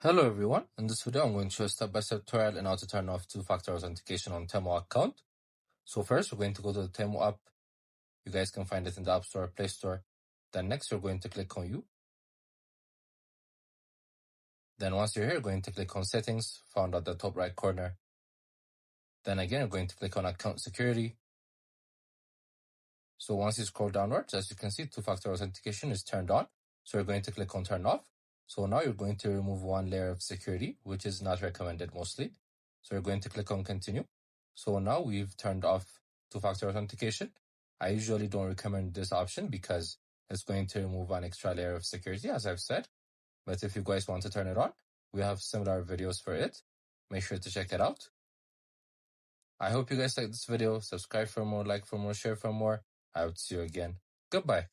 Hello everyone, in this video I'm going to show a step-by-step tutorial on how to turn off two-factor authentication on Temu account. So first we're going to go to the Temu app. You guys can find it in the App Store or Play Store. Then next you're going to click on You. Then once you're here, you're going to click on Settings, found at the top right corner. Then again you're going to click on Account Security. So once you scroll downwards, as you can see, two-factor authentication is turned on. So you're going to click on Turn Off. So now you're going to remove one layer of security, which is not recommended mostly. So you're going to click on Continue. So now we've turned off two-factor authentication. I usually don't recommend this option because it's going to remove an extra layer of security, as I've said. But if you guys want to turn it on, we have similar videos for it. Make sure to check it out. I hope you guys liked this video. Subscribe for more, like for more, share for more. I would see you again. Goodbye.